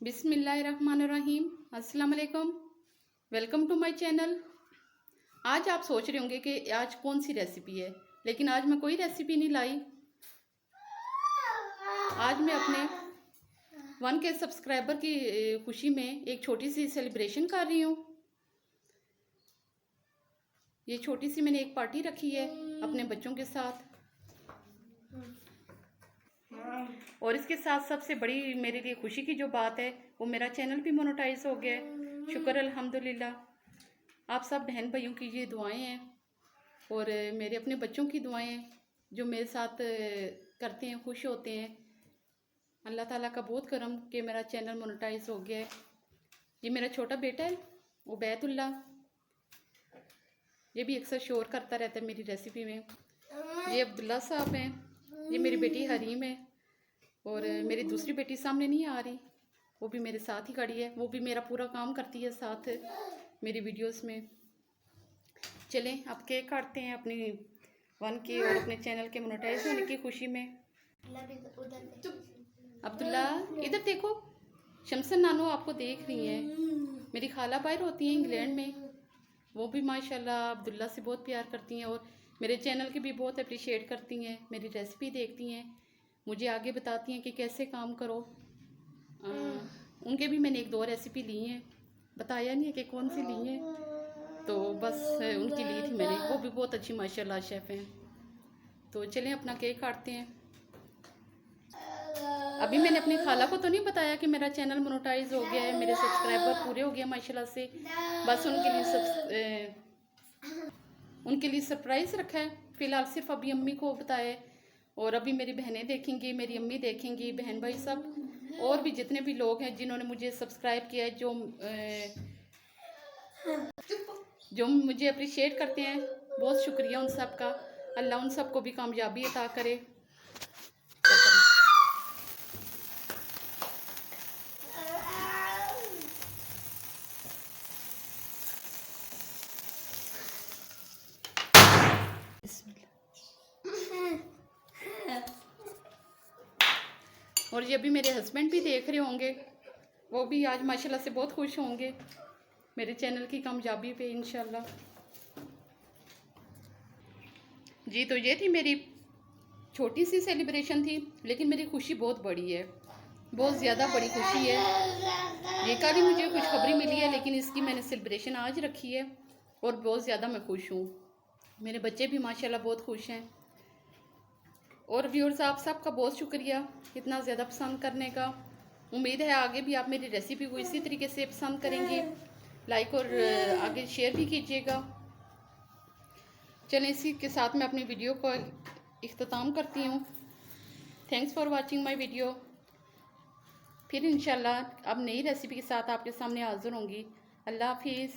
बिस्मिल्लाहिर्रहमानिर्रहीम। अस्सलाम वालेकुम। Welcome to my channel. आज आप सोच रहे होंगे कि आज कौन सी रेसिपी है, लेकिन आज मैं कोई रेसिपी नहीं लाई। आज मैं अपने 1K सब्सक्राइबर की खुशी में एक छोटी सी सेलिब्रेशन कर रही हूँ। ये छोटी सी मैंने एक पार्टी रखी है अपने बच्चों के साथ, और इसके साथ सबसे बड़ी मेरे लिए खुशी की जो बात है वो मेरा चैनल भी मोनेटाइज हो गया है। शुक्र अल्हम्दुलिल्लाह। आप सब बहन भाइयों की ये दुआएं हैं और मेरे अपने बच्चों की दुआएं हैं जो मेरे साथ करते हैं, खुश होते हैं। अल्लाह ताला का बहुत करम कि मेरा चैनल मोनेटाइज हो गया है। ये मेरा छोटा बेटा है उबैदुल्ला, ये भी अक्सर शोर करता रहता है मेरी रेसिपी में। ये अब्दुल्ला साहब हैं, ये मेरी बेटी हरीम है, और मेरी दूसरी बेटी सामने नहीं आ रही, वो भी मेरे साथ ही खड़ी है। वो भी मेरा पूरा काम करती है साथ मेरी वीडियोस में। चलें अब केक काटते हैं अपनी 1K और अपने चैनल के मोनेटाइज होने की खुशी में। अब्दुल्ला इधर देखो, शमसन नानो आपको देख रही हैं। मेरी खाला बाहर होती हैं इंग्लैंड में, वो भी माशाल्लाह अब्दुल्ला से बहुत प्यार करती हैं और मेरे चैनल की भी बहुत अप्रिशिएट करती हैं। मेरी रेसिपी देखती हैं, मुझे आगे बताती हैं कि कैसे काम करो। उनके भी मैंने एक दो रेसिपी ली हैं, बताया नहीं है कि कौन सी ली हैं, तो बस उनकी ली थी मैंने। वो भी बहुत अच्छी माशाल्लाह शेफ़ हैं। तो चलें अपना केक काटते हैं। अभी मैंने अपनी खाला को तो नहीं बताया कि मेरा चैनल मोनेटाइज हो गया है, मेरे सब्सक्राइबर पूरे हो गए माशाल्लाह से। बस उनके लिए सरप्राइज़ रखा है। फ़िलहाल सिर्फ अभी अम्मी को बताया है, और अभी मेरी बहनें देखेंगी, मेरी अम्मी देखेंगी, बहन भाई सब, और भी जितने भी लोग हैं जिन्होंने मुझे सब्सक्राइब किया है, जो मुझे अप्रिशिएट करते हैं, बहुत शुक्रिया उन सब का। अल्लाह उन सबको भी कामयाबी अता करे। और ये भी मेरे हस्बैंड भी देख रहे होंगे, वो भी आज माशाल्लाह से बहुत खुश होंगे मेरे चैनल की कामयाबी पे इंशाल्लाह। जी तो ये थी मेरी छोटी सी सेलिब्रेशन थी, लेकिन मेरी खुशी बहुत बड़ी है, बहुत ज़्यादा बड़ी खुशी है। ये कल ही मुझे खुशखबरी मिली है, लेकिन इसकी मैंने सेलिब्रेशन आज रखी है और बहुत ज़्यादा मैं खुश हूँ। मेरे बच्चे भी माशाल्लाह बहुत खुश हैं। और व्यूअर्स आप सबका बहुत शुक्रिया इतना ज़्यादा पसंद करने का। उम्मीद है आगे भी आप मेरी रेसिपी को इसी तरीके से पसंद करेंगे। लाइक और आगे शेयर भी कीजिएगा। चलें इसी के साथ मैं अपनी वीडियो को इख्तिताम करती हूँ। Thanks for watching my video. फिर इंशाल्लाह अब नई रेसिपी के साथ आपके सामने हाज़िर होंगी। अल्लाह हाफिज़।